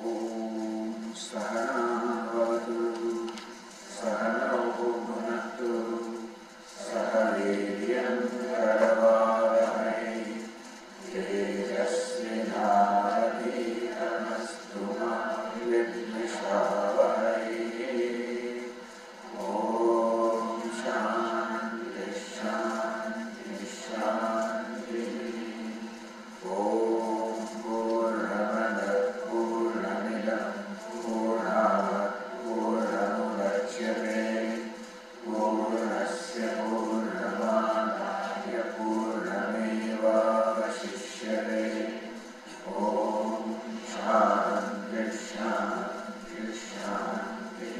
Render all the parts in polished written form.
Om Sahana Vavatu Sahana Bhunaktu Sahaviryan Karavavai Tejasvinavati Tamastuma Vidvishavai. Om Shanti Shanti Shanti. Om Purnamada Purnamidam Purnat Purnamudachyate Purnasya Purnamadaya Purnameva Vasishyate. Om Shanti Shanti Shanti.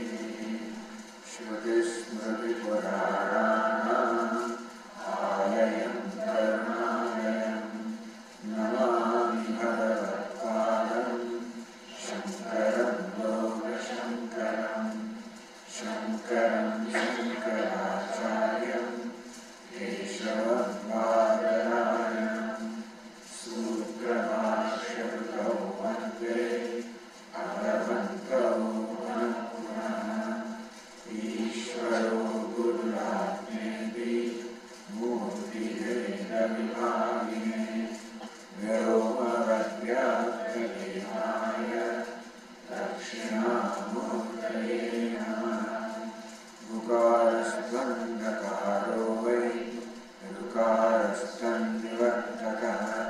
Shruti Smriti Purana Alayam Karunayam Namami Bhagavatam Shankaram Loka Shankaram Shankaracharyam Keshavam Bhadarayam Sudramashakau Vande Adavantau Manapurana Ishvaro Gururatmeti Murti Veda Vibhagine Vyoma Vadyatadevaya Dakshinamurtaye Namaha. Gukarastandakaro vai Gukarastandivardakaha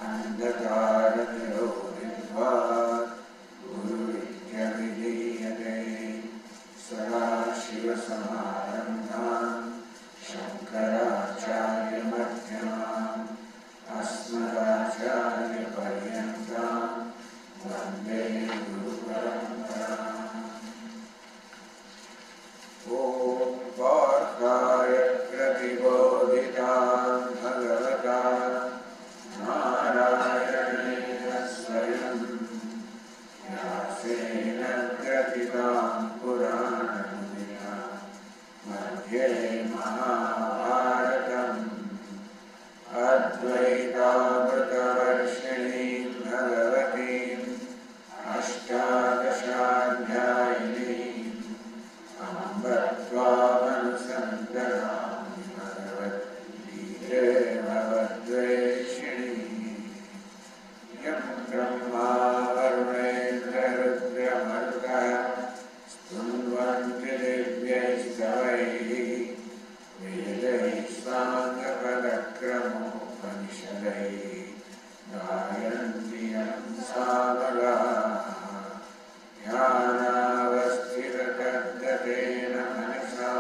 Andakaranyoridvat Guru Vidyavidiyate Sada Shiva Samarambham Shankaracharya Madhyamam Asmadacharya Paryantam Vande Guru Paramparam. Om Varthaya Pratibodhitam Bhagavata Narayana Swayam Vyasena Gratitam Puranamudita Madhye Mahabharatam Advaitavrtavarshini Bhagavatim Ashtadashaadhyayini Ambattvamanusandharami Bhagavad-gite Bhagavad-dveshini Yam Brahma Varunendra Rudra Marga Stunvanti Divyaistavaihi Vedai Sangapadakramo Panishadai Gayantiyam Savagaha Jnanavasthitataddatena manasa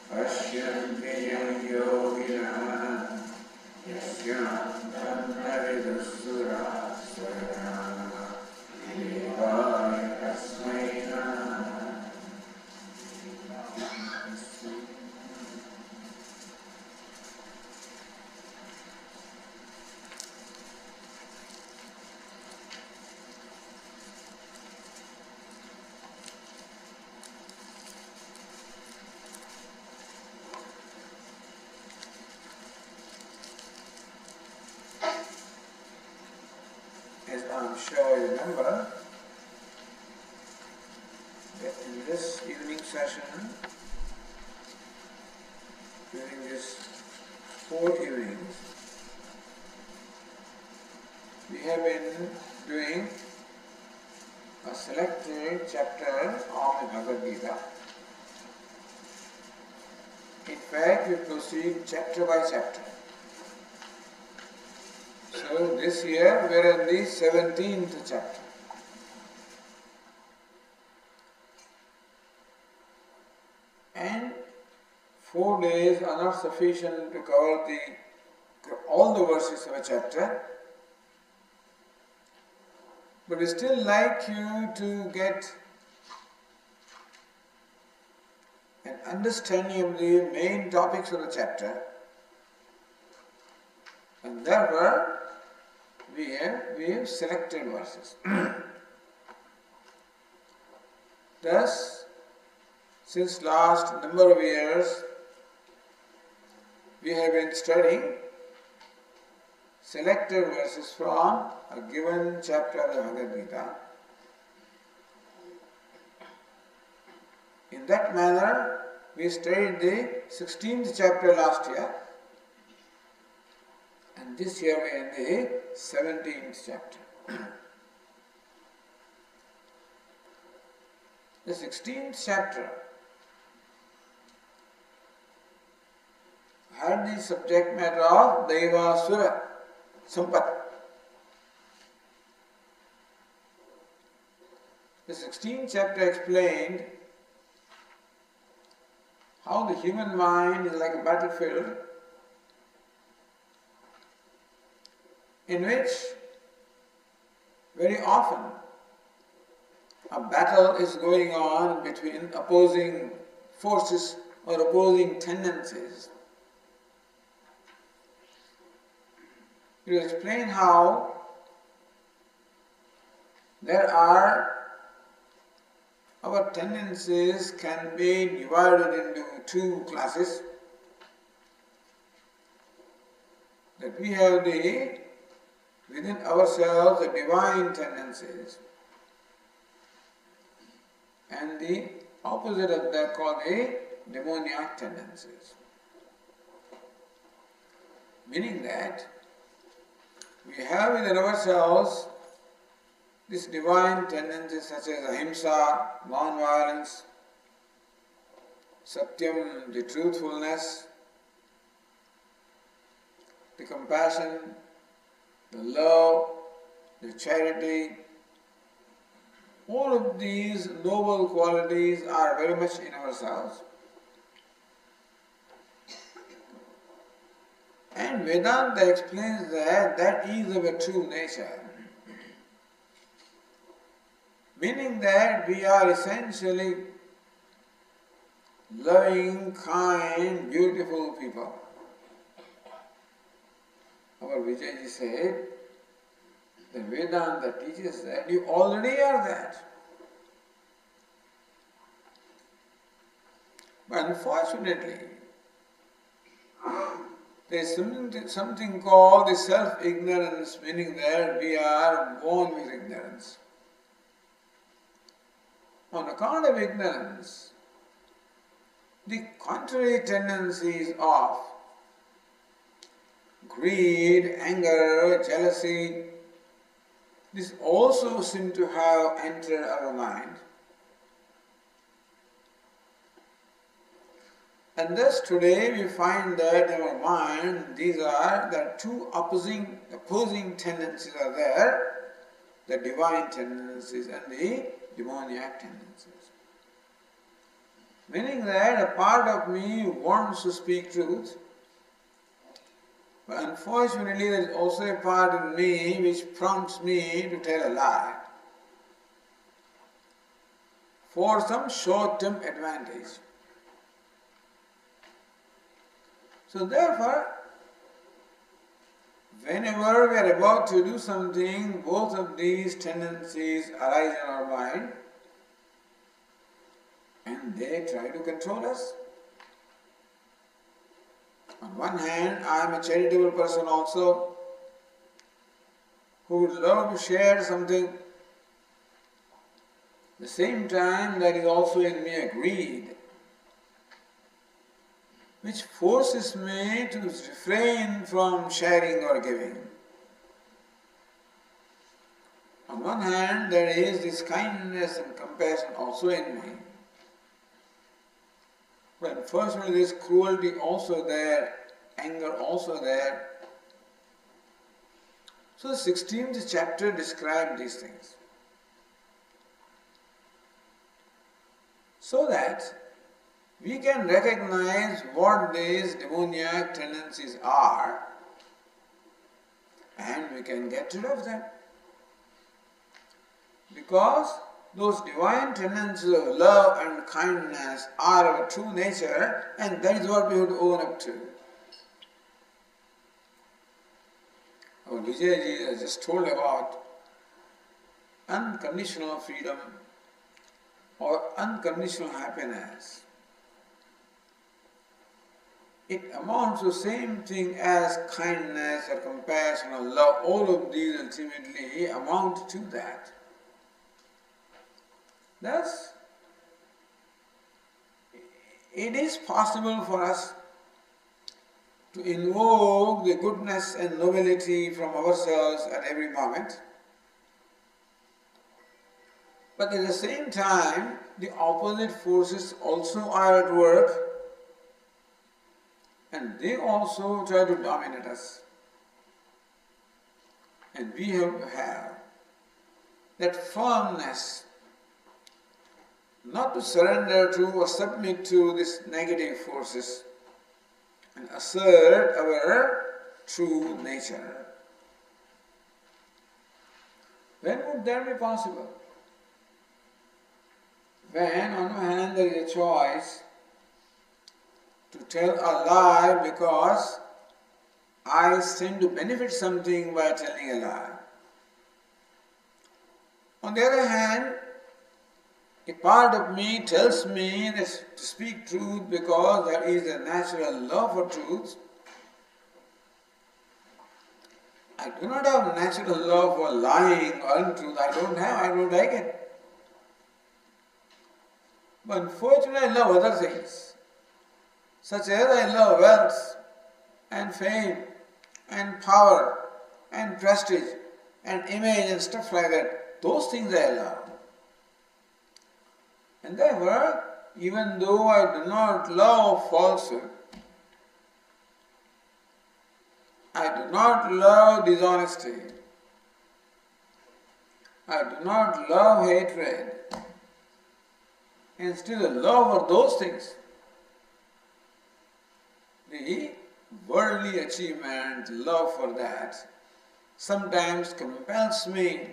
Pashyanti yam yoginah Yasyam tannavidussura swarana Devaya tasmai namaha. As I'm sure you remember, that in this evening session, during these 4 evenings, we have been doing a selected chapter of the Bhagavad Gita. In fact, we proceed chapter by chapter. So this year we are in the 17th chapter. And 4 days are not sufficient to cover all the verses of a chapter. But we still like you to get an understanding of the main topics of the chapter. And therefore, we have selected verses. Thus, since last number of years, we have been studying selected verses from a given chapter of the Bhagavad Gita In that manner, we studied the 16th chapter last year, and this year we are in the 17th chapter. The 16th chapter had the subject matter of Devasura Sampat. The 16th chapter explained how the human mind is like a battlefield in which very often a battle is going on between opposing forces or opposing tendencies. It will explain how our tendencies can be divided into two classes. That we have within ourselves the divine tendencies, and the opposite of that called the demoniac tendencies. Meaning that we have within ourselves this divine tendencies such as ahimsa, non-violence, satyam, the truthfulness, the compassion, the love, the charity. All of these noble qualities are very much in ourselves. And Vedanta explains that that is our true nature. Meaning that we are essentially loving, kind, beautiful people. Our Vijayji said that Vedanta teaches that you already are that. But unfortunately, there is something called the self-ignorance, meaning that we are born with ignorance. On account of ignorance, the contrary tendencies of greed, anger, jealousy, this also seem to have entered our mind. And thus today we find that in our mind there are two opposing tendencies are there, the divine tendencies and the demoniac tendencies. Meaning that a part of me wants to speak truth, but unfortunately there is also a part in me which prompts me to tell a lie for some short-term advantage. So therefore, whenever we are about to do something, both of these tendencies arise in our mind and they try to control us. On one hand, I am a charitable person also who would love to share something. At the same time, there is also in me a greed which forces me to refrain from sharing or giving. On one hand, there is this kindness and compassion also in me. But unfortunately, there is cruelty also there, anger also there. So the 16th chapter describes these things. So that we can recognize what these demoniac tendencies are and we can get rid of them. Because those divine tendencies of love and kindness are our true nature, and that is what we would own up to. Our Vijayji has just told about unconditional freedom or unconditional happiness. It amounts to the same thing as kindness or compassion or love. All of these ultimately amount to that. Thus, it is possible for us to invoke the goodness and nobility from ourselves at every moment. But at the same time, the opposite forces also are at work, and they also try to dominate us. And we have to have that firmness not to surrender to or submit to these negative forces and assert our true nature. When would that be possible? When on one hand there is a choice to tell a lie because I stand to benefit something by telling a lie. On the other hand, a part of me tells me that to speak truth because there is a natural love for truth. I do not have natural love for lying or untruth. I don't like it. But unfortunately, I love other things, such as I love wealth and fame and power and prestige and image and stuff like that. Those things I love. And therefore, even though I do not love falsehood, I do not love dishonesty, I do not love hatred, and still a love for those things, the worldly achievement, love for that, sometimes compels me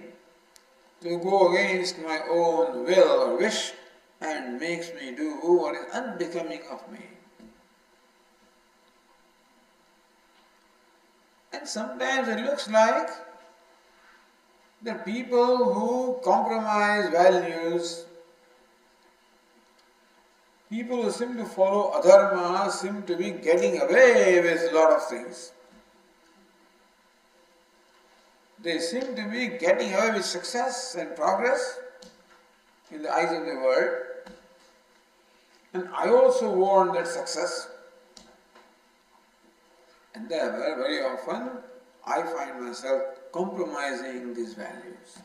to go against my own will or wish and makes me do what is unbecoming of me. And sometimes it looks like the people who compromise values, people who seem to follow adharma, seem to be getting away with a lot of things. They seem to be getting away with success and progress in the eyes of the world. And I also want that success. And therefore, very often, I find myself compromising these values.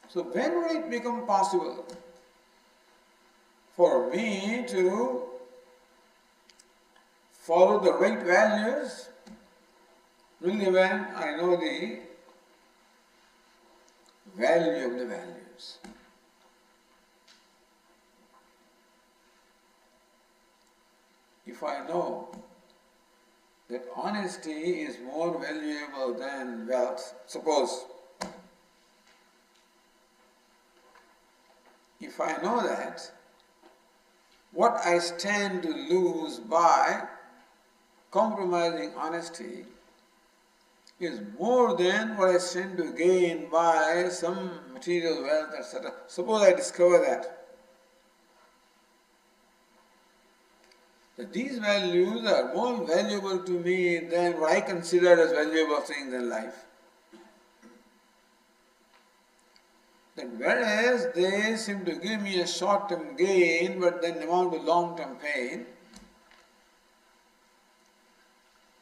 So when will it become possible for me to follow the right values? Only when I know the value of the values. If I know that honesty is more valuable than wealth, suppose, if I know that, what I stand to lose by compromising honesty is more than what I stand to gain by some material wealth, etc. Suppose I discover that these values are more valuable to me than what I consider as valuable things in life. Then whereas they seem to give me a short-term gain but then amount to long-term pain,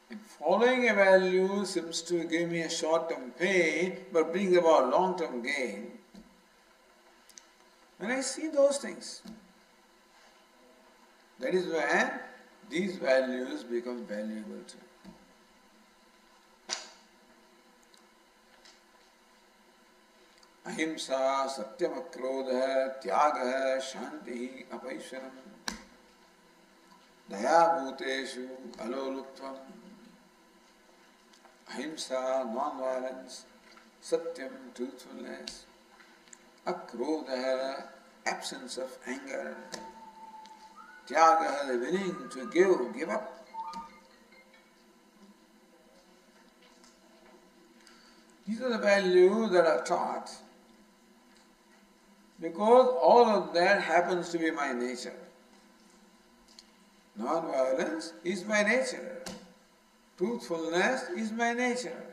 and following a value seems to give me a short-term pain but brings about long-term gain, when I see those things, that is when these values become valuable to me. Ahimsa, satyam akrodha, tyagah, shanti, apaisharam, daya bhuteshu, alolutvam. Ahimsa, non-violence, satyam, truthfulness, akrodha, absence of anger, Tyaga, the willing to give up. These are the values that are taught because all of that happens to be my nature. Non-violence is my nature. Truthfulness is my nature.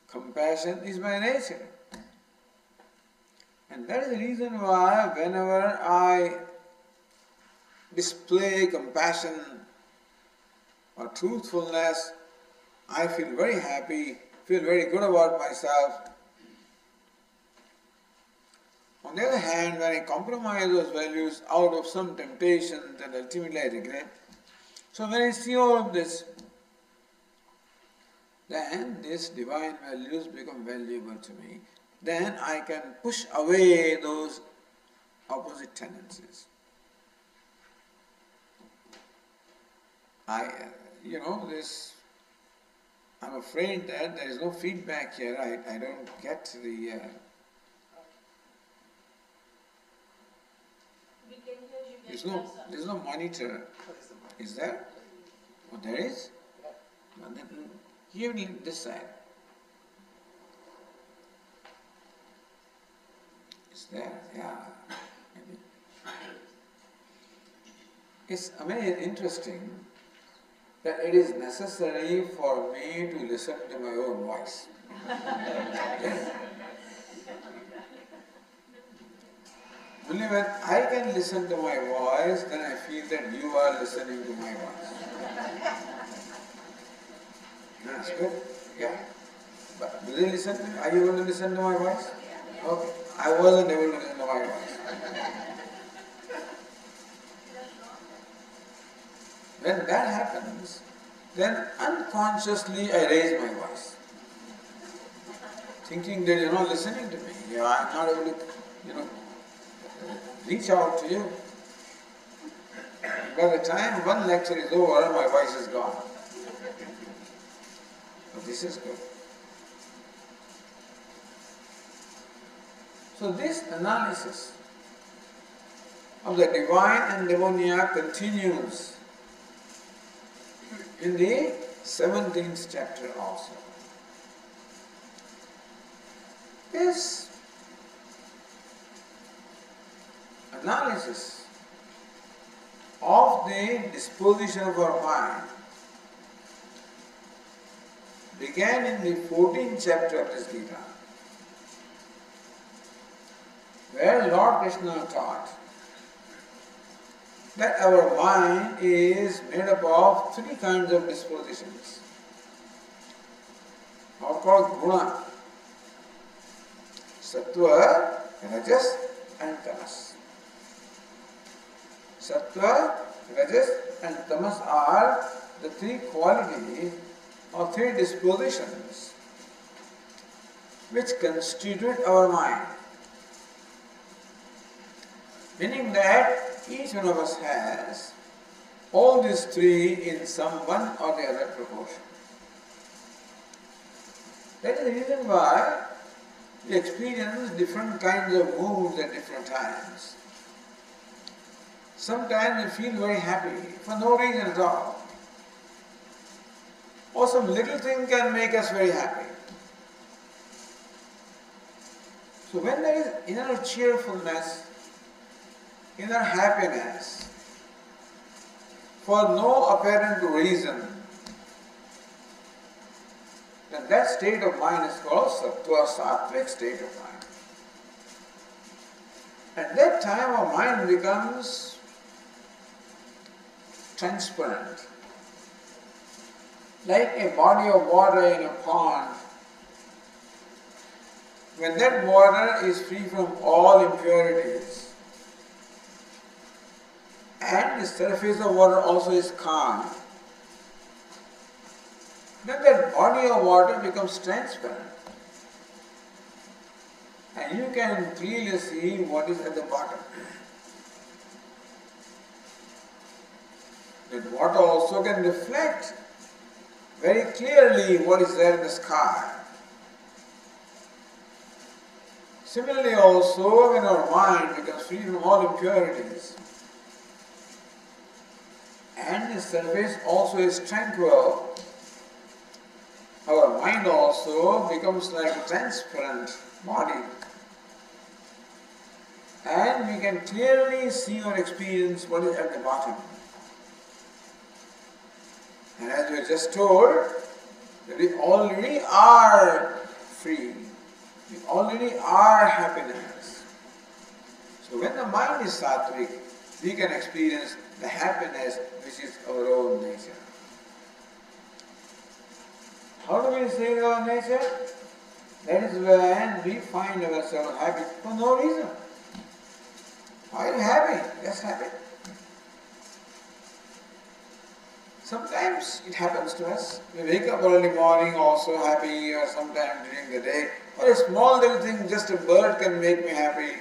Compassion is my nature. And that is the reason why whenever I display compassion or truthfulness, I feel very happy, feel very good about myself. On the other hand, when I compromise those values out of some temptation, then ultimately I regret. So when I see all of this, then these divine values become valuable to me. Then I can push away those opposite tendencies. I'm afraid that there is no feedback here. I don't get the. We can hear you. There's no monitor. Is there? Oh, there is? Well, then, here this side. Is there? Yeah. Maybe. It's very interesting that it is necessary for me to listen to my own voice. Yes. Only when I can listen to my voice, then I feel that you are listening to my voice. That's good. Yeah. But do they listen to me? Are you able to listen to my voice? Okay. I wasn't able to listen to my voice. When that happens, then unconsciously I raise my voice, thinking that you're not listening to me. I'm not able to, reach out to you. By the time one lecture is over, my voice is gone. But this is good. So this analysis of the divine and demoniac continues in the 17th chapter also. This analysis of the disposition of our mind began in the 14th chapter of this Gita, where Lord Krishna taught that our mind is made up of three kinds of dispositions, are called guna: sattva, rajas and tamas. Sattva, rajas and tamas are the three qualities or three dispositions which constitute our mind. Meaning that each one of us has all these three in some one or the other proportion. That is the reason why we experience different kinds of moods at different times. Sometimes we feel very happy for no reason at all. Or some little thing can make us very happy. So when there is inner cheerfulness, inner happiness, for no apparent reason, then that state of mind is called sattva, sattvic state of mind. At that time our mind becomes transparent, like a body of water in a pond. When that water is free from all impurities, and the surface of water also is calm, then that body of water becomes transparent. And you can clearly see what is at the bottom. That water also can reflect very clearly what is there in the sky. Similarly also, when our mind becomes free from all impurities, and the surface also is tranquil, our mind also becomes like a transparent body. And we can clearly see or experience what is at the bottom. And as we just told, that we already are free. We already are happiness. So when the mind is sattvic, we can experience the happiness which is our own nature. How do we say our nature? That is when we find ourselves happy for no reason. Why are you happy? Just happy. Sometimes it happens to us. We wake up early morning also happy, or sometime during the day. Or a small little thing, just a bird can make me happy.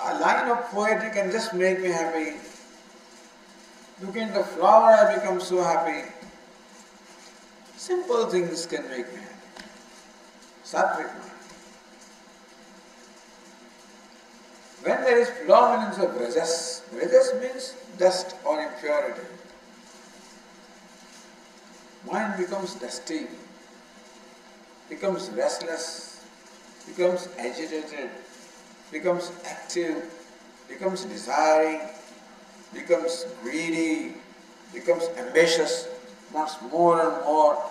A line of poetry can just make me happy. Looking at the flower, I become so happy. Simple things can make me happy. Sattvic mind. When there is predominance of rajas, rajas means dust or impurity. Mind becomes dusty, becomes restless, becomes agitated, becomes active, becomes desiring, becomes greedy, becomes ambitious, wants more and more.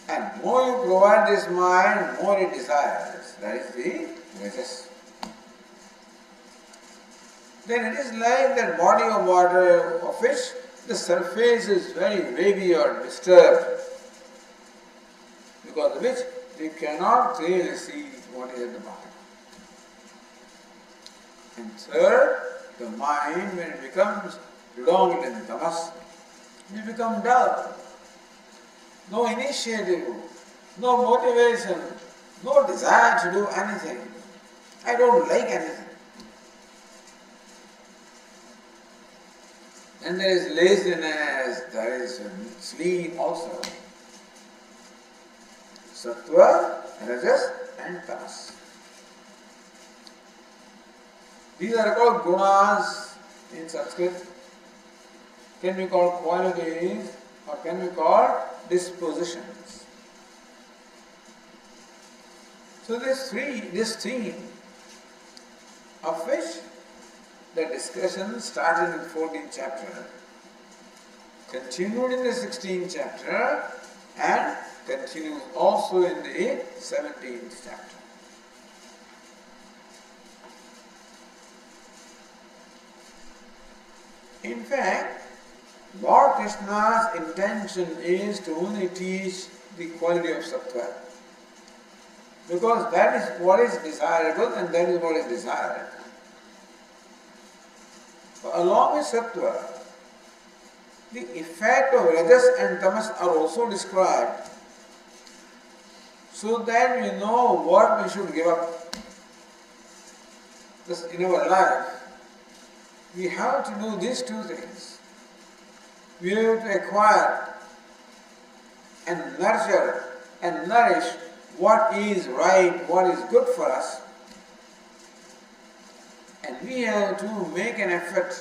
And more you provide this mind, more it desires. That is the rajas. Then it is like that body of water of which the surface is very wavy or disturbed, because of which we cannot clearly see what is at the bottom. And third, the mind, when it becomes predominant in tamas, it becomes dull. No initiative, no motivation, no desire to do anything. I don't like anything. And there is laziness, there is sleep also. Sattva, rajas and tamas. These are called gunas in Sanskrit. Can be called qualities or can be called dispositions. So this theme of which the discussion started in the 14th chapter, continued in the 16th chapter, and continues also in the 17th chapter. In fact, Lord Krishna's intention is to only teach the quality of sattva, because that is what is desirable and that is what is desired. Along with sattva, the effect of rajas and tamas are also described, so that we know what we should give up. Thus, in our life, we have to do these two things. We have to acquire and nurture and nourish what is right, what is good for us. And we have to make an effort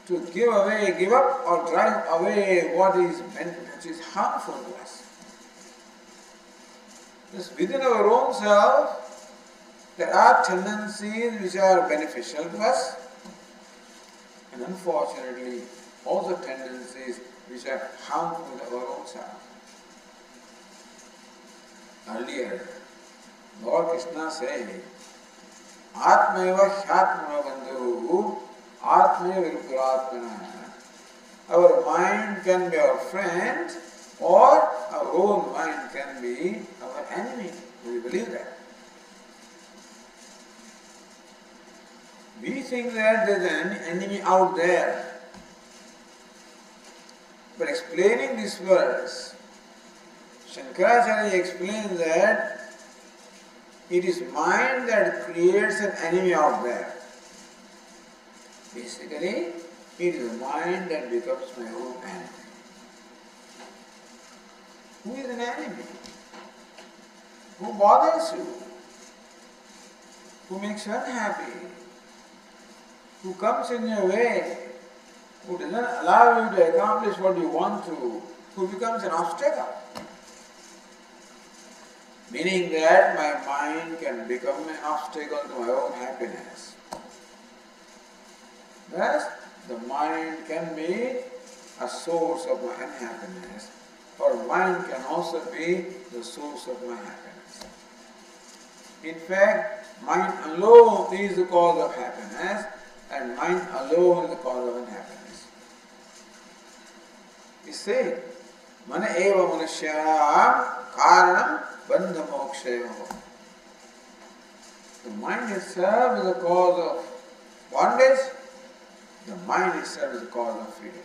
to give up or drive away what is harmful to us. Thus, within our own self, there are tendencies which are beneficial to us, and unfortunately, also tendencies which are harmful to our own self. Earlier, Lord Krishna said, Atmaiva Hyatmana Bandhu, Atmaiva Virupuratmana. Our mind can be our friend, or our own mind can be our enemy. Do we believe that? We think that there is an enemy out there. But explaining this verse, Shankaracharya explains that it is mind that creates an enemy out there. Basically, it is mind that becomes my own enemy. Who is an enemy? Who bothers you? Who makes you unhappy? Who comes in your way? Who doesn't allow you to accomplish what you want to? Who becomes an obstacle? Meaning that my mind can become an obstacle to my own happiness. Thus, the mind can be a source of my unhappiness, or mind can also be the source of my happiness. In fact, mind alone is the cause of happiness, and mind alone is the cause of unhappiness. He said, Mana eva manushyānām kāranam bandha mokshayoh. The mind itself is the cause of bondage, the mind itself is the cause of freedom.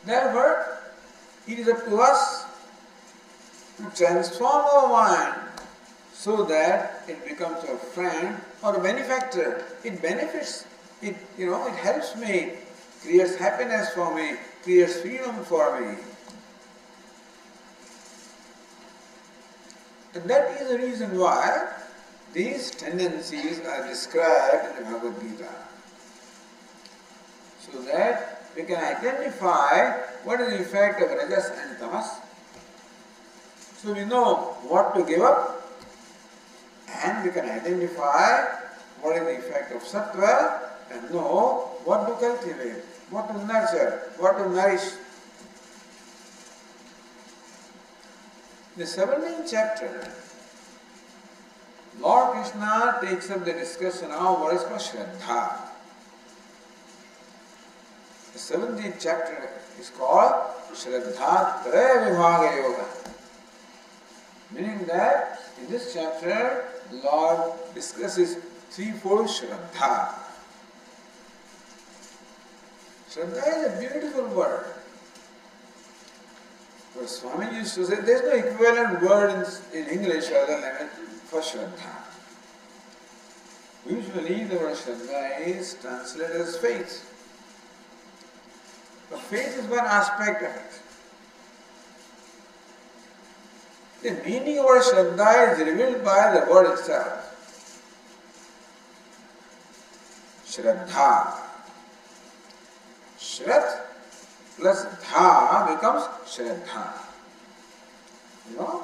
Therefore, it is up to us to transform our mind so that it becomes a friend or a benefactor. It benefits, it helps me, creates happiness for me, creates freedom for me. And that is the reason why these tendencies are described in the Bhagavad Gita. So that we can identify what is the effect of rajas and tamas. So we know what to give up, and we can identify what is the effect of sattva and know what to cultivate, what to nurture, what to nourish. In the 17th chapter, Lord Krishna takes up the discussion of what is called Shraddha. The 17th chapter is called Shraddha Traya Vibhaga Yoga. Meaning that in this chapter, the Lord discusses threefold Shraddha. Shraddha is a beautiful word. But Swami used to say there is no equivalent word in English other than for Shraddha. Usually the word Shraddha is translated as faith. But faith is one aspect of it. The meaning of word Shraddha is revealed by the word itself. Shraddha. Shrat plus dha becomes Shraddha. You know?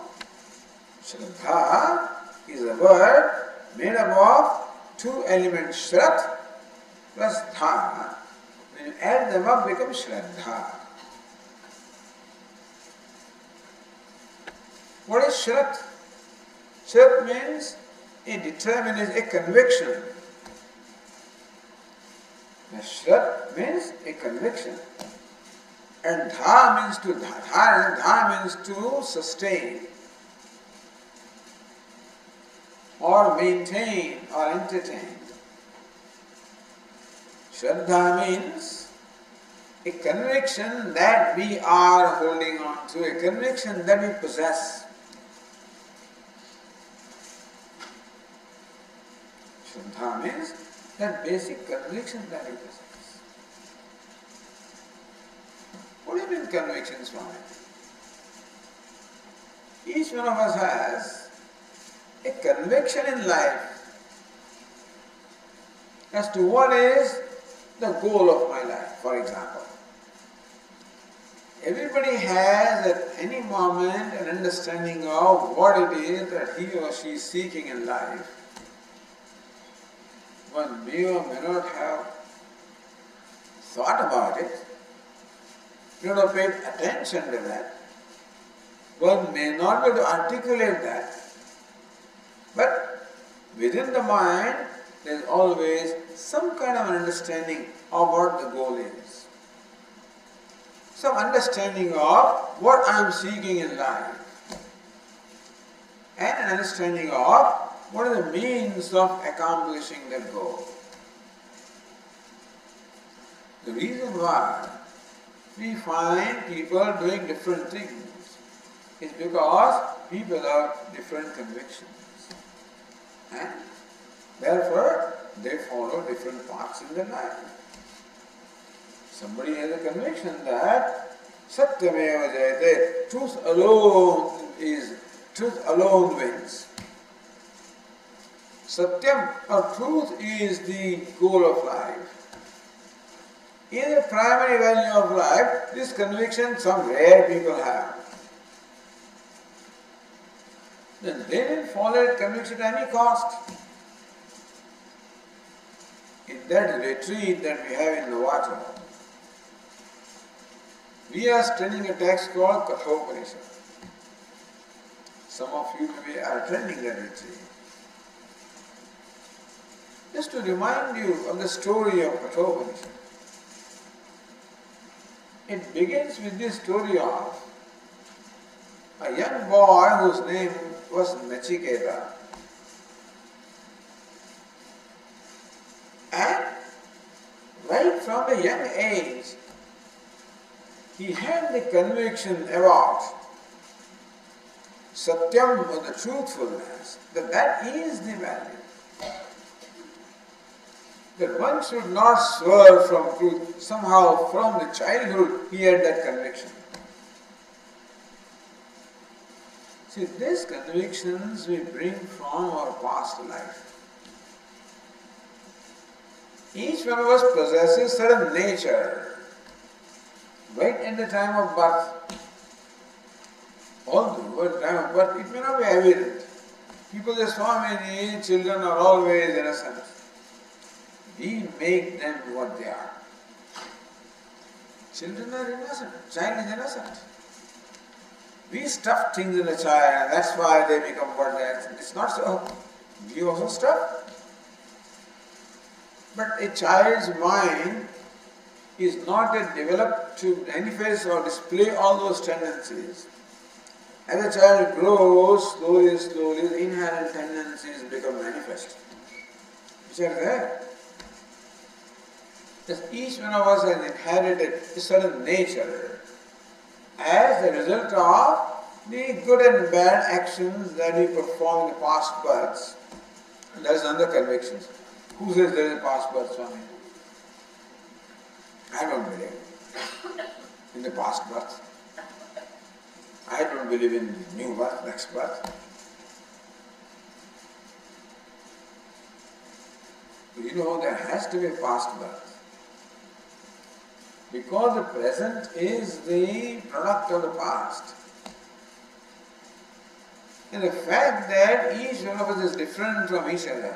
Shraddha is a word made up of two elements, Shrat plus dha. When you add them up, becomes Shraddha. What is Shrat? Shrat means a determination, a conviction. The Shrat means a conviction. And Dha means to Dha means to sustain or maintain or entertain. Shraddha means a conviction that we are holding on to, a conviction that we possess. Shraddha means that basic conviction that we possess. What do you mean convictions, Swami? Each one of us has a conviction in life as to what is the goal of my life, for example. Everybody has at any moment an understanding of what it is that he or she is seeking in life. One may or may not have thought about it, may not have paid attention to that. One may not be able to articulate that. But within the mind, there is always some kind of an understanding of what the goal is. Some understanding of what I am seeking in life. And an understanding of what are the means of accomplishing that goal. The reason why we find people doing different things is because people have different convictions. And therefore, they follow different paths in their life. Somebody has a conviction that Satyameva Jayate, truth alone wins. Satyam or truth is the goal of life. In the primary value of life, this conviction some rare people have. Then they will follow that conviction at any cost. In that retreat that we have in the water, we are studying a text called Kathopanishad. Some of you maybe are attending that retreat. Just to remind you of the story of Kathopanishad. It begins with this story of a young boy whose name was Nachiketa. And right from a young age, he had the conviction about Satyam, or the truthfulness, that is the value. That one should not swerve from truth. Somehow from the childhood he had that conviction. See, these convictions we bring from our past life. Each one of us possesses certain nature right at the time of birth. Although at the time of birth it may not be evident. People say, Swami, children are always innocent. We make them what they are. Children are innocent. Child is innocent. We stuff things in a child and that's why they become what they are. It's not so. We also stuff. But a child's mind is not yet developed to manifest or display all those tendencies. As a child grows, slowly and slowly, the inherent tendencies become manifest, which are there. Because each one of us has inherited a certain nature as a result of the good and bad actions that we perform in the past births. And that is another conviction. Who says there is a past birth, Swami? I don't believe in the past birth. I don't believe in new birth, next birth. You know, there has to be a past birth. Because the present is the product of the past. And the fact that each one of us is different from each other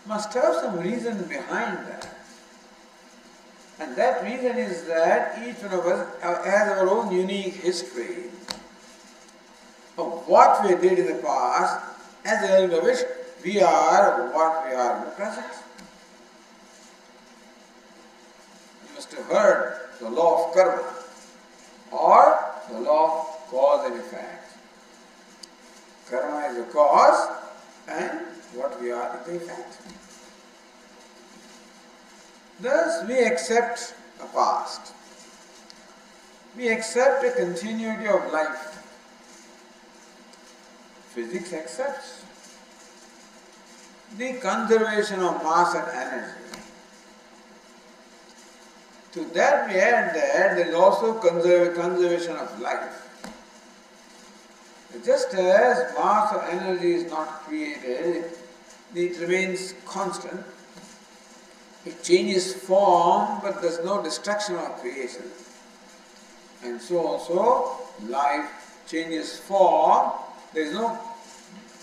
must have some reason behind that. And that reason is that each one of us has our own unique history of what we did in the past, as a result of which we are what we are in the present. You must have heard the law of karma or the law of cause and effect. Karma is the cause and what we are is the effect. Thus, we accept a past. We accept a continuity of life. Physics accepts the conservation of mass and energy. To that we add that there is also conservation of life. Just as mass or energy is not created, it remains constant. It changes form, but there is no destruction or creation. And so also, life changes form. There is no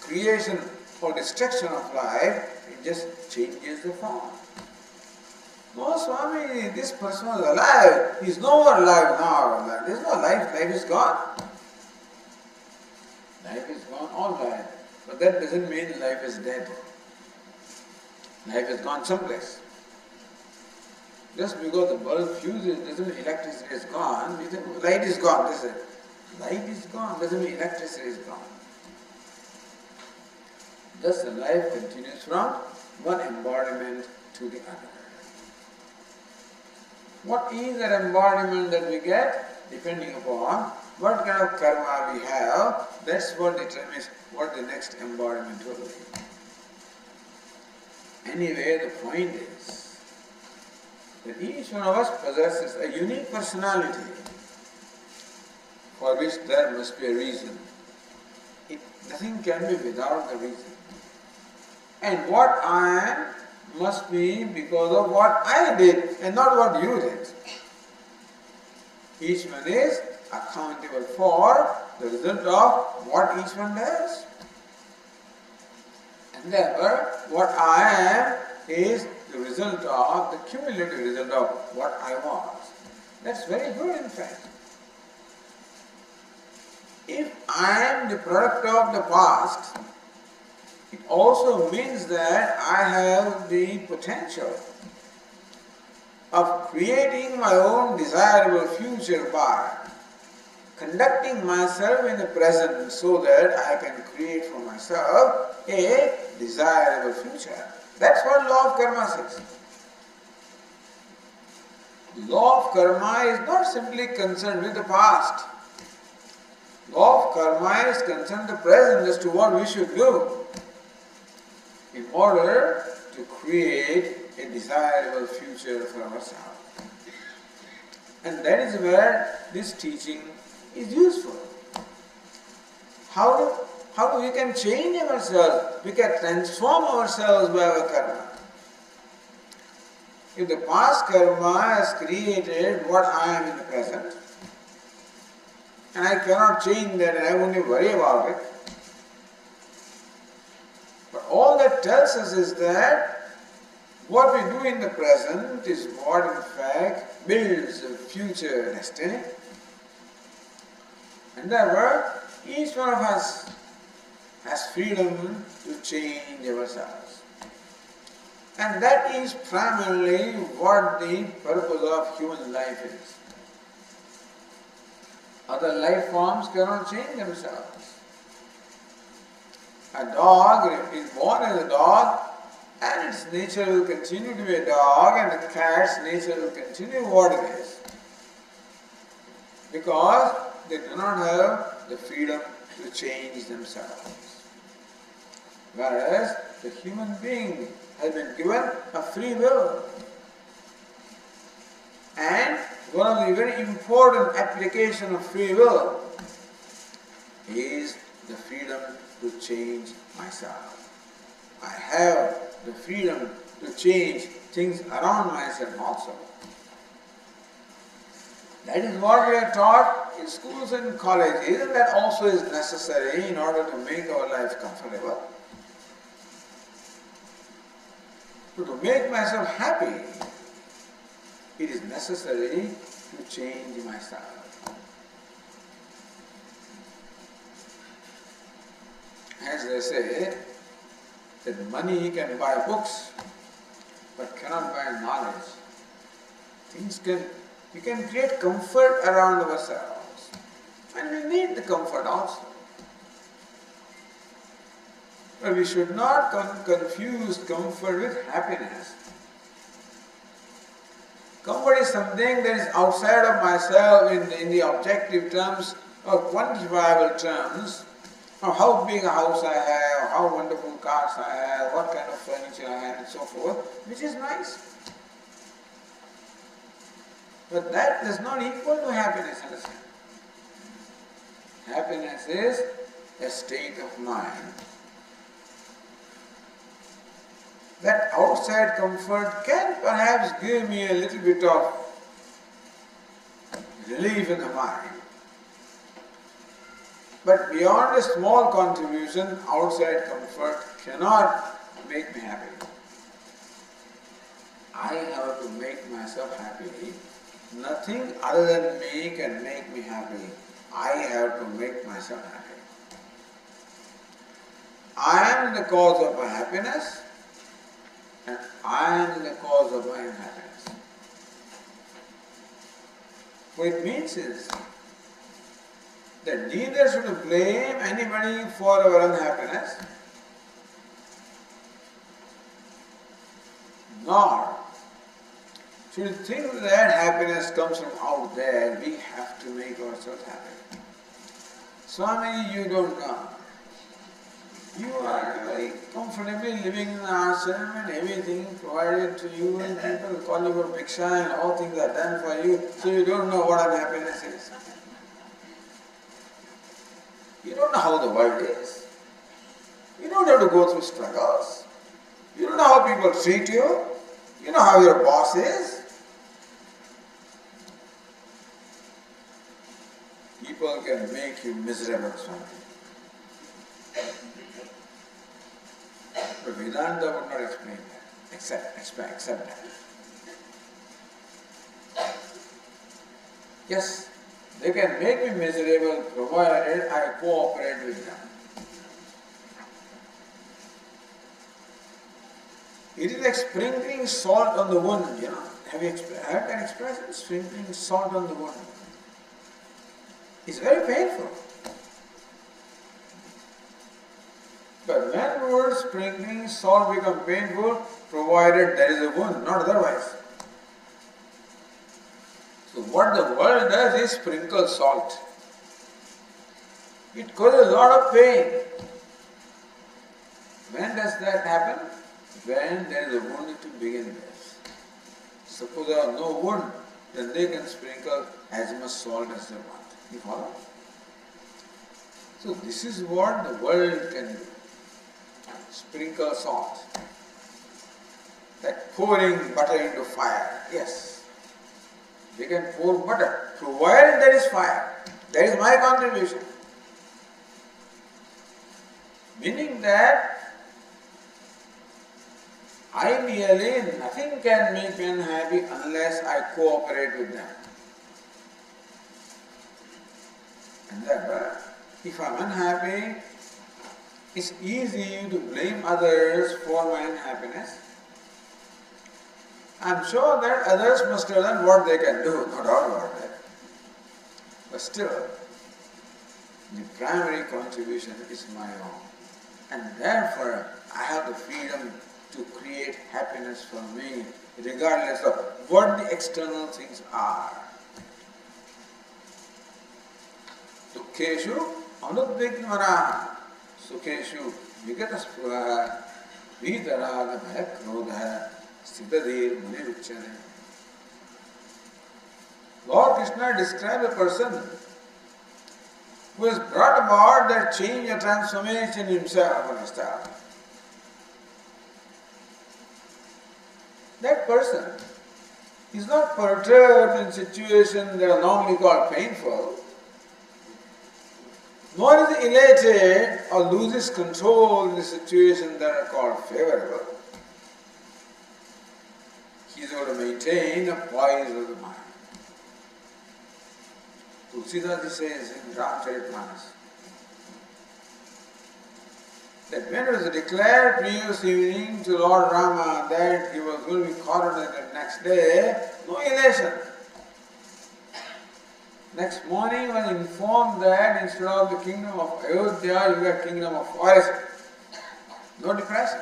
creation or destruction of life. It just changes the form. No, Swami, this person was alive. He is no more alive now. There is no life. Life is gone. Life is gone, all right. But that doesn't mean life is dead. Life has gone someplace. Just because the bulb fuses doesn't mean electricity is gone. We think light is gone. This is light is gone doesn't mean electricity is gone. Thus the life continues from one embodiment to the other. What is that embodiment that we get? Depending upon what kind of karma we have, that's what determines what the next embodiment will be. Anyway, the point is that each one of us possesses a unique personality for which there must be a reason. Nothing can be without the reason. And what I am must be because of what I did and not what you did. Each one is accountable for the result of what each one does. And therefore, what I am is the result of, the cumulative result of what I was. That's very good in fact. if I am the product of the past, it also means that I have the potential of creating my own desirable future by conducting myself in the present so that I can create for myself a desirable future. That's what law of karma says. The law of karma is not simply concerned with the past. Law of karma is concerned with the present as to what we should do in order to create a desirable future for ourselves. And that is where this teaching is useful. How we can change ourselves, we can transform ourselves by our karma. If the past karma has created what I am in the present, and I cannot change that and I only worry about it, but all that tells us is that what we do in the present is what in fact builds a future destiny. And therefore, each one of us has freedom to change ourselves. And that is primarily what the purpose of human life is. Other life forms cannot change themselves. A dog is born as a dog and its nature will continue to be a dog, and the cat's nature will continue what it is. Because they do not have the freedom to change themselves. Whereas the human being has been given a free will. And one of the very important applications of free will is the freedom to change myself. I have the freedom to change things around myself also. That is what we are taught in schools and colleges, and that also is necessary in order to make our life comfortable. So to make myself happy, it is necessary to change myself. As they say, that money can buy books, but cannot buy knowledge. We can create comfort around ourselves, and we need the comfort also. But we should not confuse comfort with happiness. Comfort is something that is outside of myself in the objective terms or quantifiable terms, of how big a house I have, how wonderful cars I have, what kind of furniture I have, and so forth, which is nice. But that does not equal to happiness, understand? Happiness is a state of mind. That outside comfort can perhaps give me a little bit of relief in the mind. But beyond a small contribution, outside comfort cannot make me happy. I have to make myself happy. Nothing other than me can make me happy. I have to make myself happy. I am the cause of my happiness, and I am the cause of my unhappiness. What it means is that neither should blame anybody for our unhappiness, nor should we think that happiness comes from out there. We have to make ourselves happy. Swami, you don't know. You are very comfortably living in the ashram and everything provided to you, and people call you for bhiksha and all things are done for you, so you don't know what unhappiness is. You don't know how the world is. You don't have to go through struggles. You don't know how people treat you. You know how your boss is. People can make you miserable, Swami. But Vedanta would not explain that, accept that. Yes, They can make me miserable provided I cooperate with them. It is like sprinkling salt on the wound, you know. Have you heard that expression? Sprinkling salt on the wound. It's very painful. But when would sprinkling salt become painful, provided there is a wound, not otherwise. So what the world does is sprinkle salt. It causes a lot of pain. When does that happen? When there is a wound to begin with. Suppose there are no wound, then they can sprinkle as much salt as they want. You follow? So this is what the world can do. Sprinkle salt. Like pouring butter into fire. Yes. They can pour butter, provided there is fire. That is my contribution. Meaning that ideally nothing can make me unhappy unless I cooperate with them. And therefore, if I am unhappy, it's easy to blame others for my unhappiness. I am sure that others must have done what they can do, no doubt about that. But still, the primary contribution is my own. And therefore, I have the freedom to create happiness for me, regardless of what the external things are. Dukkeshu anudvignana, sukeshu vigataspura, vidaraga bhayakrodha, siddhadir muniruchyane. Lord Krishna describes a person who has brought about that change or transformation himself or herself. That person is not perturbed in situations that are normally called painful, nor is he elated or loses control in the situations that are called favorable. He is able to maintain a poise of the mind. Tulsidas says in Ramcharitmanas that when it was declared previous evening to Lord Rama that he was going to be coronated next day, no elation. Next morning he was informed that instead of the kingdom of Ayodhya, you got kingdom of forest. No depression.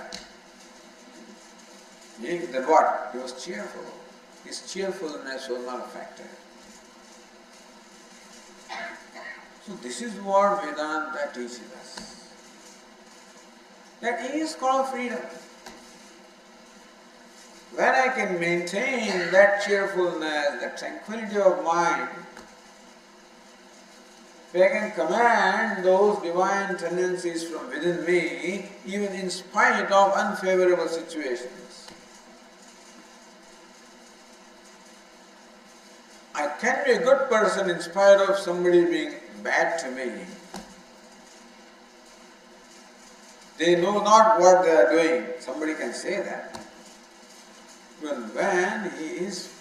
Meaning that what? He was cheerful. His cheerfulness was not affected. So this is what Vedanta teaches us. That is called freedom. When I can maintain that cheerfulness, that tranquility of mind, if I can command those divine tendencies from within me, even in spite of unfavorable situations, I can be a good person in spite of somebody being bad to me. They know not what they are doing. Somebody can say that. Well, when he is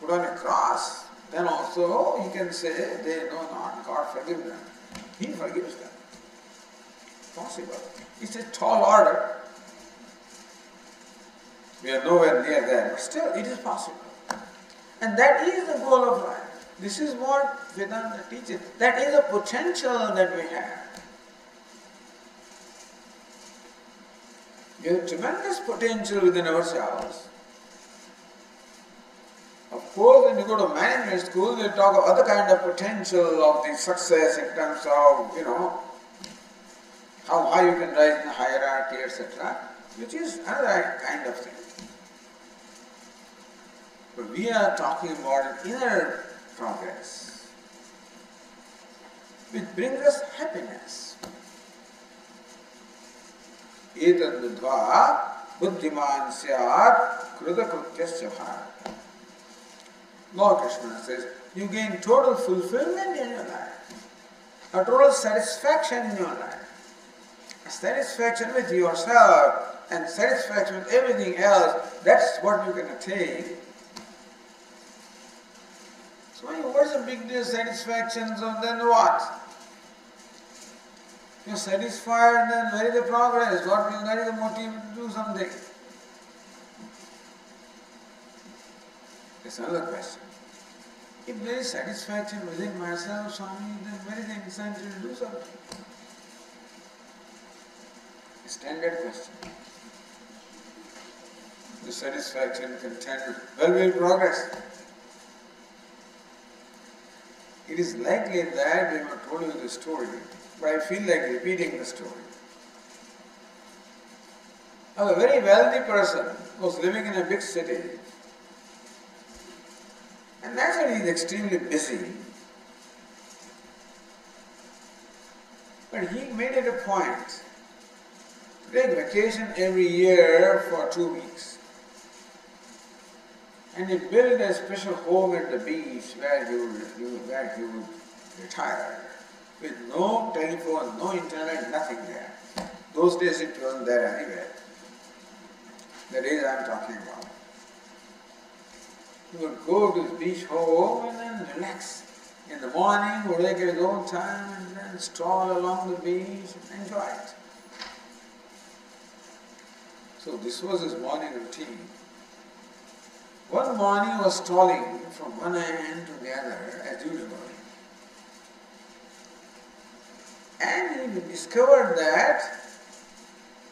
put on a cross, then also he can say, they know not, God forgive them. He forgives them. Possible. It's a tall order. We are nowhere near that, but still it is possible. And that is the goal of life. This is what Vedanta teaches. That is a potential that we have. We have tremendous potential within ourselves. Of course, when you go to management school, they talk of other kind of potential of the success in terms of, how high you can rise in the hierarchy, etc., which is another kind of thing. But we are talking about an inner progress, which brings us happiness. Etad buddhva buddhiman syat kruta krutyasya bharata. Lord Krishna says, you gain total fulfillment in your life, a total satisfaction in your life, a satisfaction with yourself and satisfaction with everything else. That's what you can attain. So what's the big deal? Satisfaction, so then what? You're satisfied, then where is the progress? Where is the motive to do something? That's another question. If there is satisfaction within myself, Swami, then where is the incentive to do something? A standard question. The satisfaction, content, well-will progress. It is likely that we have told you the story, but I feel like repeating the story. A very wealthy person was living in a big city, and naturally he is extremely busy. But he made it a point to take vacation every year for 2 weeks. And he built a special home at the beach where he would retire, with no telephone, no internet, nothing there. Those days it wasn't there anywhere. The days I am talking about. He would go to his beach home and then relax. In the morning, he would take his own time and then stroll along the beach and enjoy it. So this was his morning routine. One morning he was strolling from one end to the other as usual. And he discovered that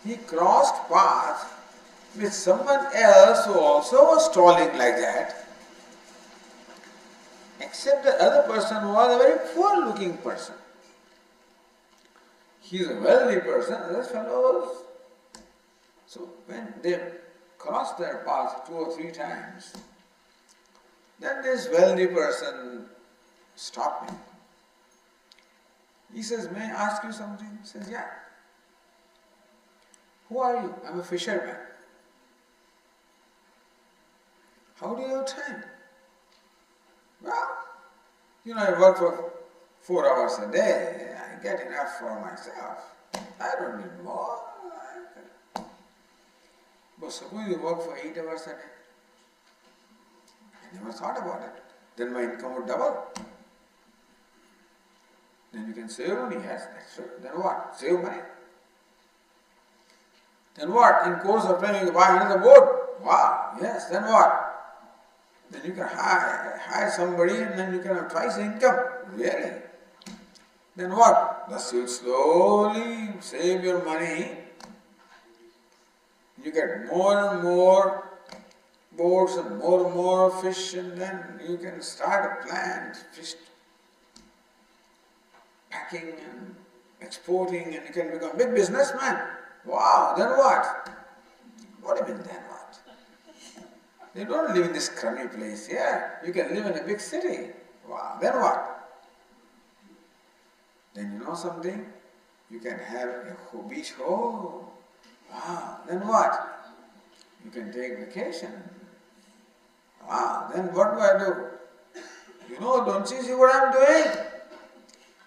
he crossed paths with someone else who also was strolling like that. Except the other person was a very poor looking person. He is a wealthy person, other fellows. So when they crossed their path 2 or 3 times, then this wealthy person stopped me. He says, "May I ask you something?" He says, "Yeah." "Who are you?" "I'm a fisherman." "How do you have time?" "Well, I work for 4 hours a day. I get enough for myself. I don't need more." But suppose you work for 8 hours a day. I never thought about it. Then my income would double. Then you can save money. Yes, that's true. Then what? Save money. Then what? In course of time you buy another boat. Wow, yes, then what? Then you can hire somebody and then you can have twice the income. Really? Then what? Thus you slowly save your money. You get more and more boats and more fish, and then you can start a plant, fish packing and exporting, and you can become a big businessman. Wow, then what? What do you mean then what? You don't live in this crummy place here. You can live in a big city. Wow, then what? Then you know something? You can have a beach home. Wow, then what? You can take vacation. Wow, then what do I do? Don't you see what I'm doing?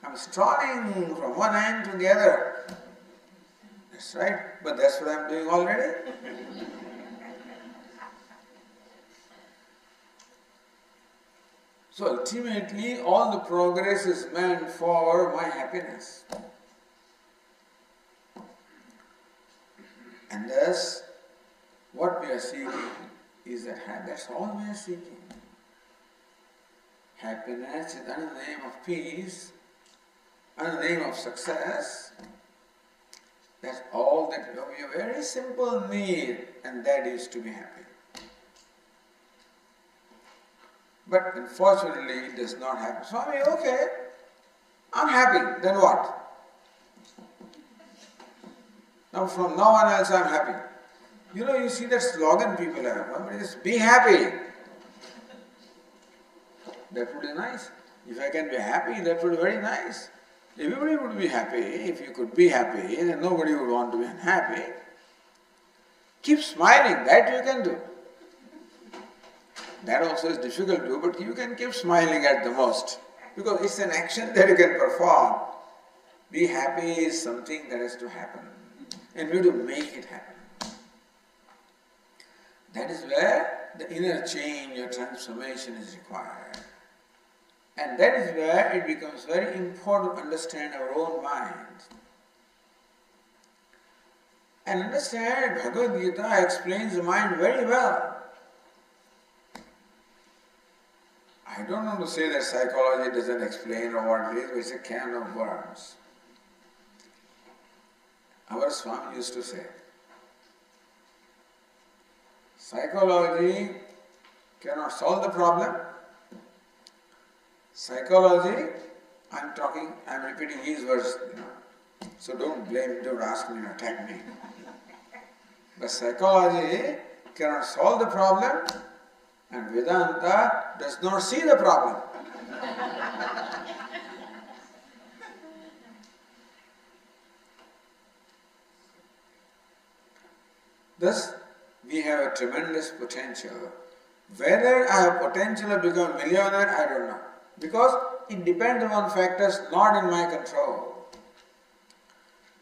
I'm strolling from one end to the other. That's right, but that's what I'm doing already. So ultimately, all the progress is meant for my happiness. And thus, what we are seeking is that that's all we are seeking. Happiness is under the name of peace, under the name of success. That's all that we have a very simple need, and that is to be happy. But unfortunately, it does not happen. Swami, okay, I'm happy, then what? Now from now on also I'm happy. You see that slogan people have, be happy. That would be nice. If I can be happy, that would be very nice. Everybody would be happy. If you could be happy, then nobody would want to be unhappy. Keep smiling, that you can do. That also is difficult to do, but you can keep smiling at the most, because it's an action that you can perform. Be happy is something that has to happen, and we have to make it happen. That is where the inner change or transformation is required. And that is where it becomes very important to understand our own mind. And understand Bhagavad Gita explains the mind very well. I don't want to say that psychology doesn't explain or what it is, but it's a can of worms. Our Swami used to say, psychology cannot solve the problem. Psychology, I'm repeating his words, so don't blame, don't ask me, attack me. But psychology cannot solve the problem, and Vedanta does not see the problem. Thus, we have a tremendous potential. Whether I have potential to become a millionaire, I don't know. Because it depends on factors not in my control.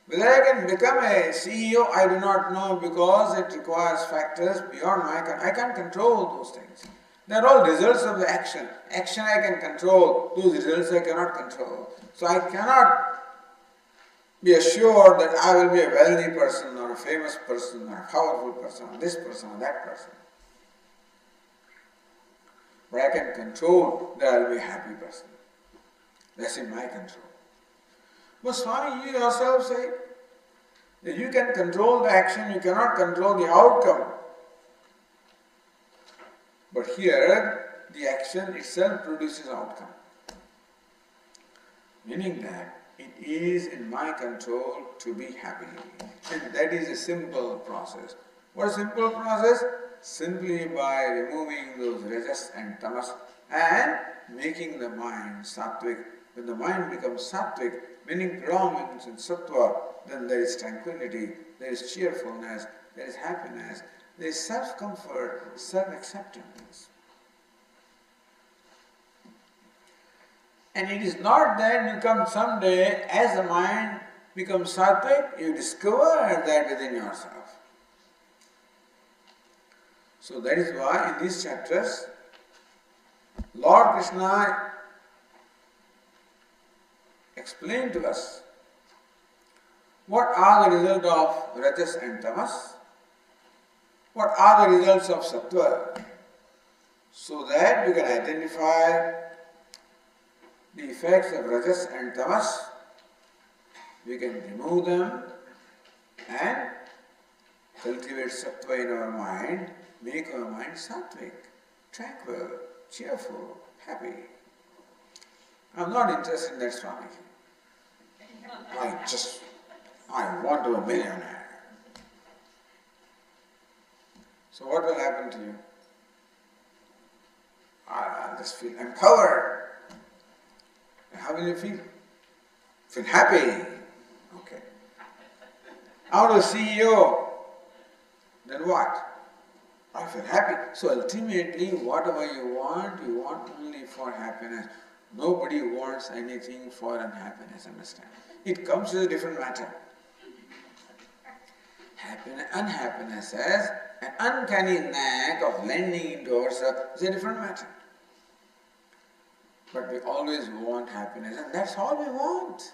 Whether I can become a CEO, I do not know because it requires factors beyond my control. I can't control those things. They are all results of the action. Action I can control, those results I cannot control. So I cannot be assured that I will be a wealthy person or a famous person or a powerful person or this person or that person. But I can control that I will be a happy person. That's in my control. But Swami, you yourself say that you can control the action, you cannot control the outcome. But here, the action itself produces outcome. Meaning that it is in my control to be happy. And that is a simple process. What is a simple process? Simply by removing those rajas and tamas and making the mind sattvic. When the mind becomes sattvic, meaning predominance in sattva, then there is tranquility, there is cheerfulness, there is happiness, there is self-comfort, self-acceptance. And it is not that you come someday, as the mind becomes sattvic, you discover that within yourself. So that is why in these chapters, Lord Krishna explained to us what are the results of rajas and tamas, what are the results of sattva, so that we can identify the effects of rajas and tamas, we can remove them and cultivate sattva in our mind, make our mind sattvic, tranquil, cheerful, happy. I am not interested in that Swami. I want to be a millionaire. So what will happen to you? I just feel empowered. How will you feel? Feel happy. Okay. I want a CEO. Then what? I feel happy. So ultimately, whatever you want only for happiness. Nobody wants anything for unhappiness, understand? It comes as a different matter. Unhappiness as an uncanny knack of lending into ourselves is a different matter. But we always want happiness, and that's all we want.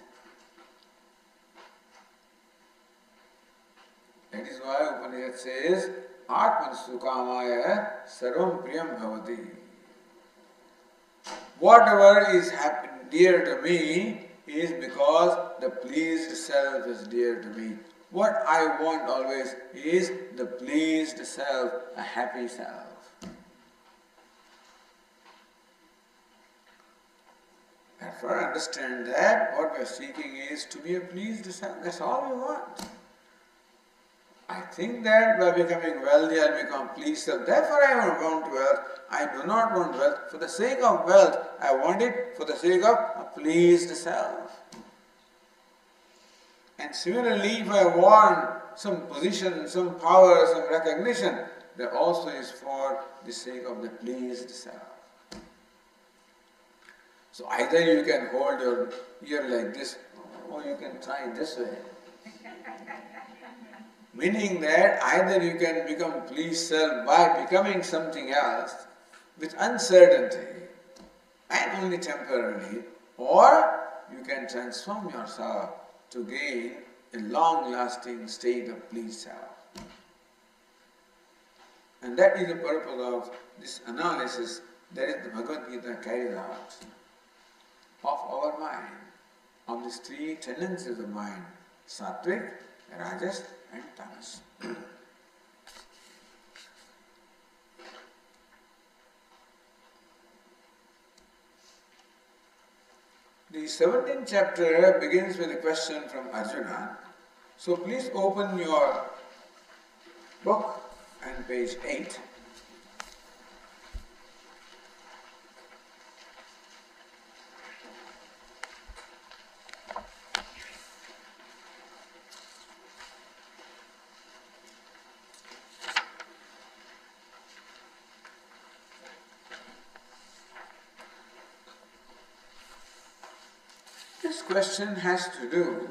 That is why Upanishad says, Atman Sukamaya Sarvam Priyam Bhavati. Whatever is dear to me is because the pleased self is dear to me. What I want always is the pleased self, a happy self. Therefore, understand that what we are seeking is to be a pleased self. That's all we want. I think that by becoming wealthy, I'll become pleased self. Therefore, I want wealth. I do not want wealth for the sake of wealth. I want it for the sake of a pleased self. And similarly, if I want some position, some power, some recognition, that also is for the sake of the pleased self. So either you can hold your ear like this, or you can try this way. Meaning that either you can become pleased self by becoming something else with uncertainty, and only temporarily, or you can transform yourself to gain a long-lasting state of pleased self. And that is the purpose of this analysis that is the Bhagavad Gita carries out of our mind, of these three tendencies of mind, Sattvic, Rajas and Tamas. The 17th chapter begins with a question from Arjuna. So please open your book and page 8. This question has to do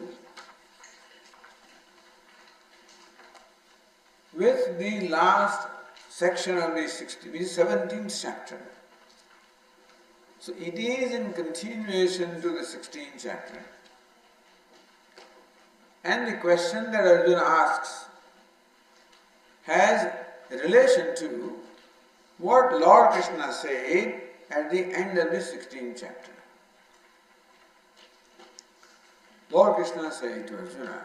with the last section of the 17th chapter. So it is in continuation to the 16th chapter. And the question that Arjuna asks has a relation to what Lord Krishna said at the end of the 16th chapter. Lord Krishna said to Arjuna,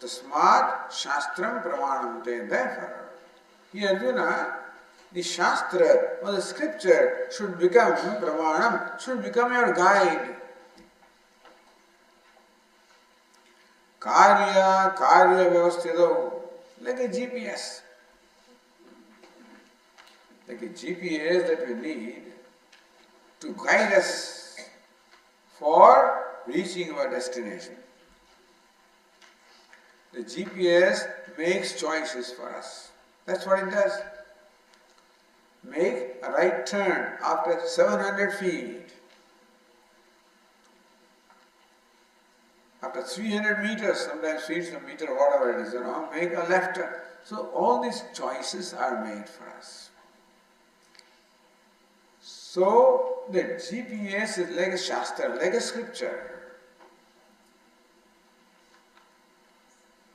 Tasmat Shastram Pramanam Te, therefore. Here Arjuna, the Shastra or the scripture should become Pramanam, should become your guide. Karya Vyavasthido, like a GPS. Like a GPS that we need to guide us for reaching our destination. The GPS makes choices for us. That's what it does. Make a right turn after 700 feet. After 300 meters, sometimes feet a meter, whatever it is, make a left turn. So all these choices are made for us. So the GPS is like a Shastra, like a scripture.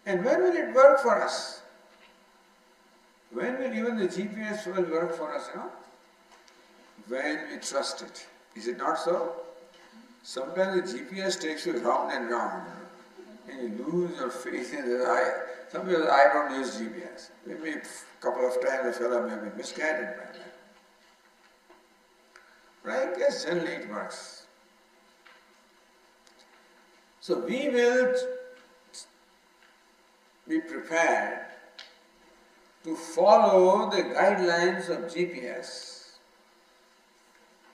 And when will it work for us? When will even the GPS will work for us, When we trust it. Is it not so? Sometimes the GPS takes you round and round, and you lose your faith in the eye. Some people, I don't use GPS. Maybe a couple of times the fellow may be misguided by that. Right? Yes, generally it works. So we will be prepared to follow the guidelines of GPS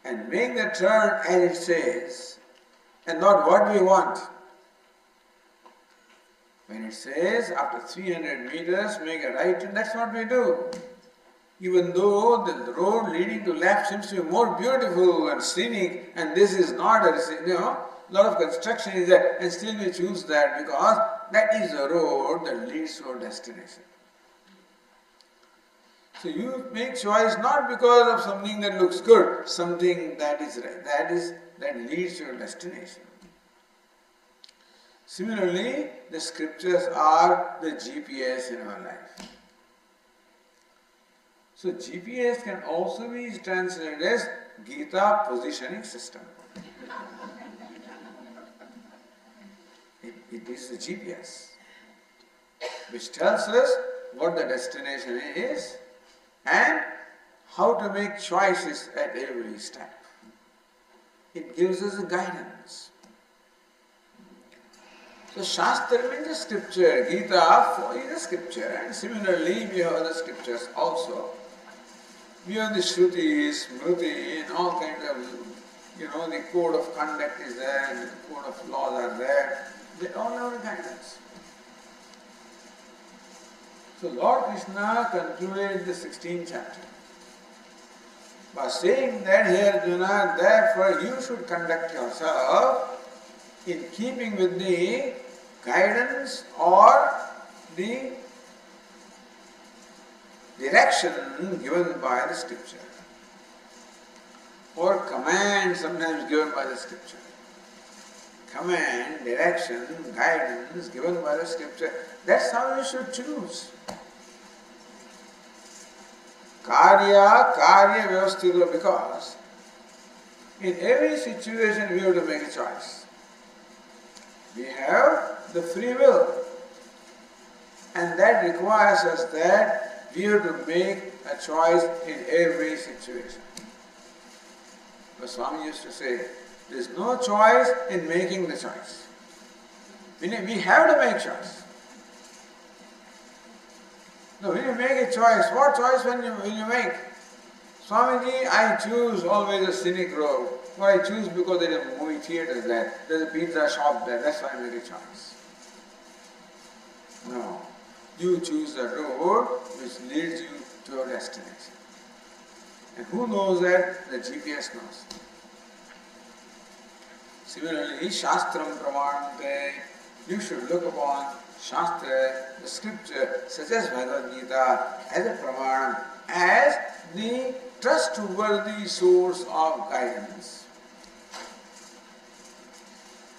and make the turn as it says and not what we want. When it says after 300 meters make a right turn, that's what we do. Even though the road leading to left seems to be more beautiful and scenic, and this is not a lot of construction is there, and still we choose that because that is the road that leads to our destination. So you make choice not because of something that looks good, something that is right, that leads to your destination. Similarly, the scriptures are the GPS in our life. So GPS can also be translated as Gita positioning system. It is the GPS which tells us what the destination is and how to make choices at every step. It gives us a guidance. So Shastra means the scripture, Gita is the scripture, and similarly we have other scriptures also. We have the Shruti, Smriti, and all kinds of, the code of conduct is there, and the code of laws are there. They all have guidance. So Lord Krishna concluded the 16th chapter by saying that here Arjuna, therefore you should conduct yourself in keeping with the guidance or the direction given by the scripture. or command sometimes given by the scripture. Command, direction, guidance given by the scripture. That's how you should choose. Karya vyavasthita, because in every situation we have to make a choice. We have the free will, and that requires us that we have to make a choice in every situation. But Swami used to say, there is no choice in making the choice. We have to make choice. No, when you make a choice, what choice will you make? Swamiji, I choose always a scenic road. Or I choose because there is a movie theatre there, there is a pizza shop there, that's why I make a choice. No. You choose the road which leads you to your destination. And who knows that? The GPS knows. Similarly, Shastram Pramanante, you should look upon Shastra, the scripture, such as Bhagavad Gita, as a Pramanam, as the trustworthy source of guidance.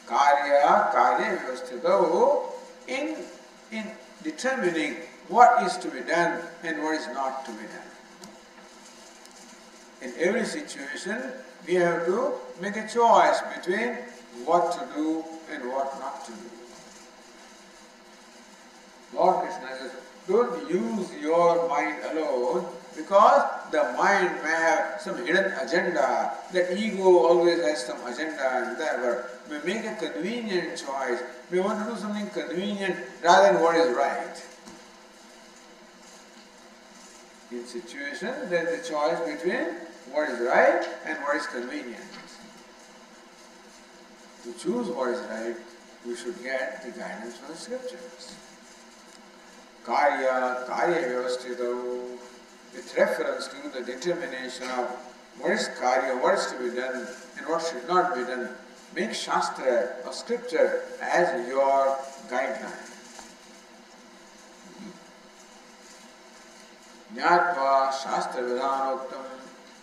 Karya vyavasthita, in determining what is to be done and what is not to be done. In every situation, we have to make a choice between what to do and what not to do. Lord Krishna says, don't use your mind alone, because the mind may have some hidden agenda. That ego always has some agenda and whatever. May make a convenient choice. We want to do something convenient rather than what is right. In situation, there is a choice between what is right and what is convenient. To choose what is right, we should get the guidance from the scriptures. Karya vyavasthita, with reference to the determination of what is karya, what is to be done and what should not be done. Make Shastra or scripture as your guideline. Jnatva Shastra Vidhanoktam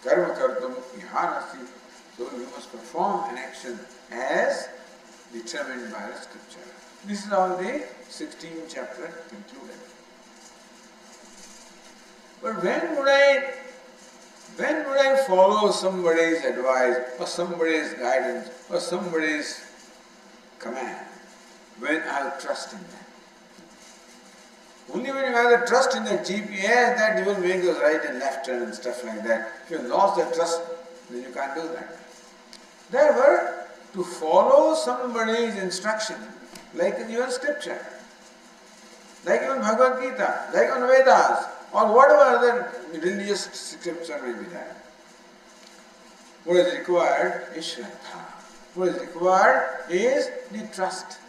Karma Kartam Ihanasi. So you must perform an action as determined by the scripture. This is how the 16th chapter concluded. But when would I follow somebody's advice or somebody's guidance or somebody's command? When I have trust in them. Only when you have the trust in the GPS that you will make those right and left turn and stuff like that. If you have lost the trust, then you can't do that. Therefore, to follow somebody's instruction, like in your scripture, like even Bhagavad Gita, like on Vedas, or whatever other religious scripture may be there. What is required is Shraddha. What is required is the trust.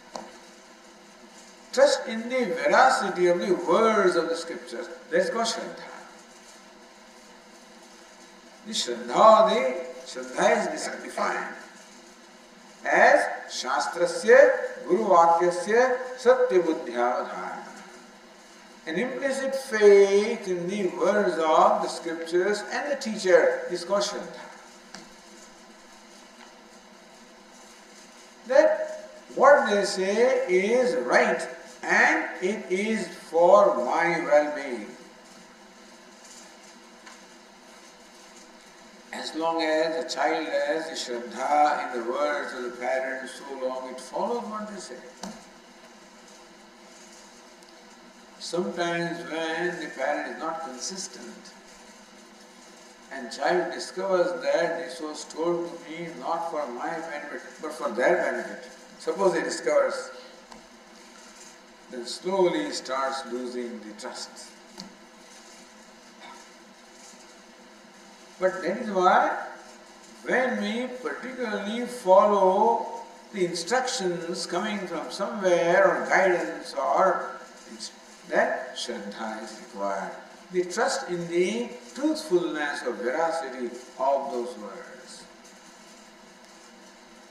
Trust in the veracity of the words of the scriptures. That is called Shraddha. The Shraddha is defined as Shastrasya Guru Vakyasya Satya Buddhyavadhana. An implicit faith in the words of the scriptures and the teacher is called Shraddha. That what they say is right and it is for my well-being. As long as the child has the Shraddha in the words of the parents, so long it follows what they say. Sometimes when the parent is not consistent and child discovers that this was told to me not for my benefit but for their benefit, suppose he discovers, then slowly starts losing the trust. But that is why when we particularly follow the instructions coming from somewhere or guidance or that Shraddha is required. The trust in the truthfulness or veracity of those words.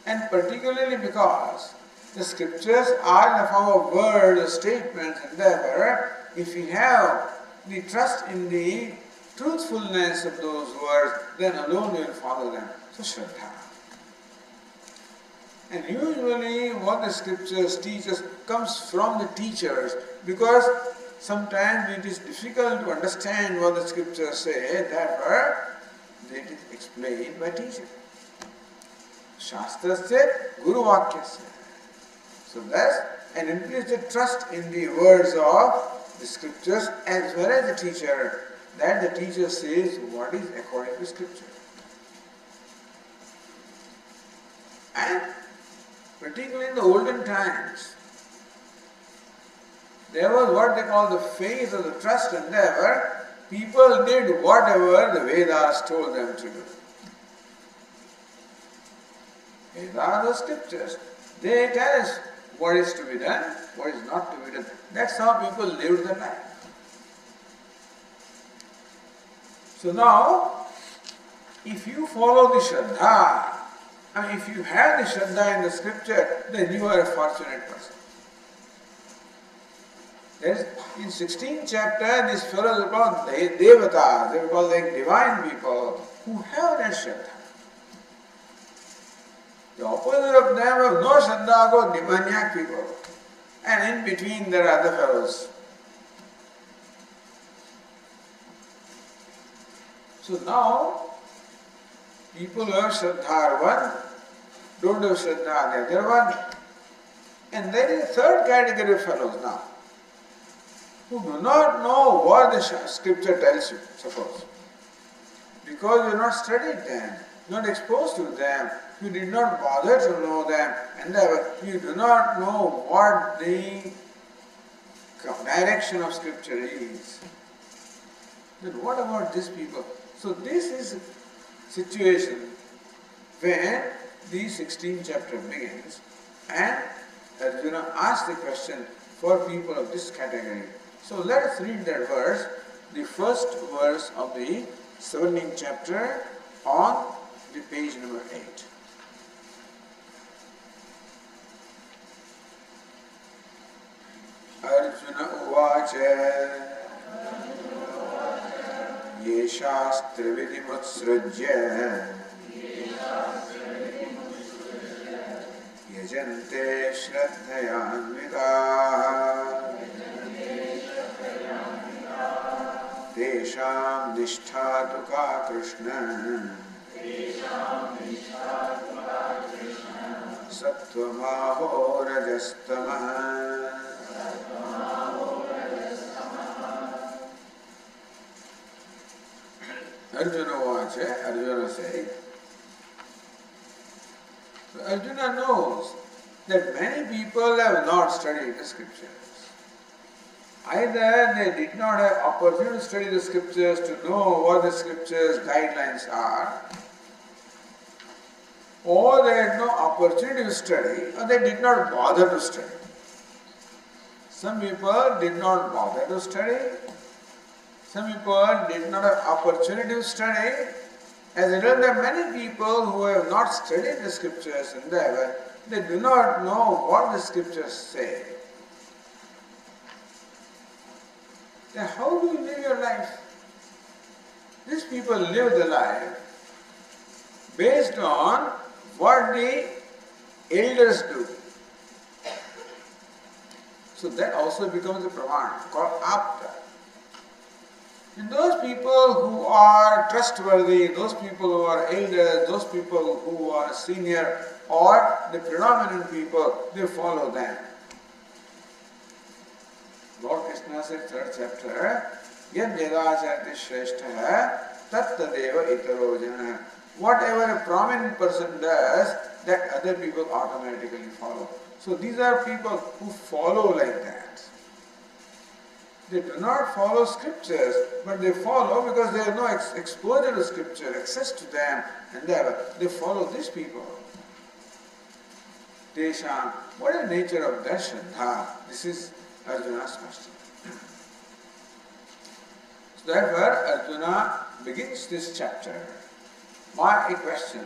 And particularly because the scriptures are in the form of words, statements, and therefore, if we have the trust in the truthfulness of those words, then alone we will follow them. So Shraddha. And usually what the scriptures teach us comes from the teachers, because sometimes it is difficult to understand what the scriptures say, therefore it is explained by teacher. Shastrasya Guru Vakyasya. So thus, and increase the trust in the words of the scriptures as well as the teacher, that the teacher says what is according to scripture. And particularly in the olden times, there was what they call the faith or the trust, and therefore people did whatever the Vedas told them to do. Vedas are scriptures. They tell us what is to be done, what is not to be done. That's how people lived their life. So now, if you follow the Shraddha, if you have the Shraddha in the scripture, then you are a fortunate person. There is, in 16th chapter, these fellows are called Devatas, they are called like divine people who have that Shraddha. The opposite of them have no Shraddha, go demoniac people. And in between there are other fellows. So now, people who have Shraddha are one, don't have Shraddha, they are one. And there is a third category of fellows now, who do not know what the scripture tells you, suppose. Because you have not studied them, not exposed to them, you did not bother to know them, and you do not know what the direction of scripture is. Then what about these people? So this is a situation when the 16th chapter begins, and Arjuna asks the question for people of this category. So let us read that verse, the first verse of the 17th chapter on the page number 8. Arjuna uvacha ye shastra vidimutsrujya yajante shraddhayanvitaः tesham nishtha tu ka Krishna sattva-maho rajastamaha. Arjuna vacha, Arjuna said. So Arjuna knows that many people have not studied the scriptures. Either they did not have opportunity to study the scriptures to know what the scriptures guidelines are, or they had no opportunity to study, or they did not bother to study. Some people did not bother to study. Some people did not have opportunity to study. As a result, there are many people who have not studied the scriptures and they do not know what the scriptures say. Then how do you live your life? These people live the life based on what the elders do. So that also becomes a praman called apta. And those people who are trustworthy, those people who are elders, those people who are senior, or the predominant people, they follow them. Lord Krishna said, 3rd chapter, Yad Yadacharti Shrestha Tattadeva Itaro Jana. Whatever a prominent person does, that other people automatically follow. So these are people who follow like that. They do not follow scriptures, but they follow because they have no exposure to scripture, access to them, and they follow these people. Tesham, what is the nature of that Shraddha? This is Arjuna's question. So therefore, Arjuna begins this chapter by a question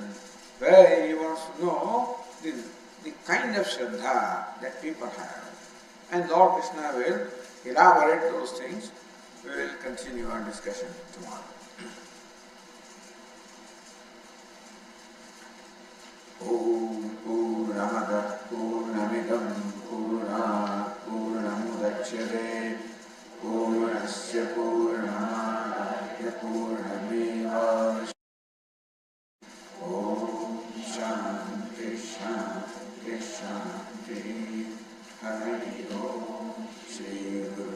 where he wants to know the kind of Shraddha that people have. And Lord Krishna will elaborate those things. We will continue our discussion tomorrow. Om Purnamada Purnamidam Purnat Purnamudachyate Purnasya Purnamadaya Purnameva Om Shanti Shanti Shanti Hari Om Shri Guru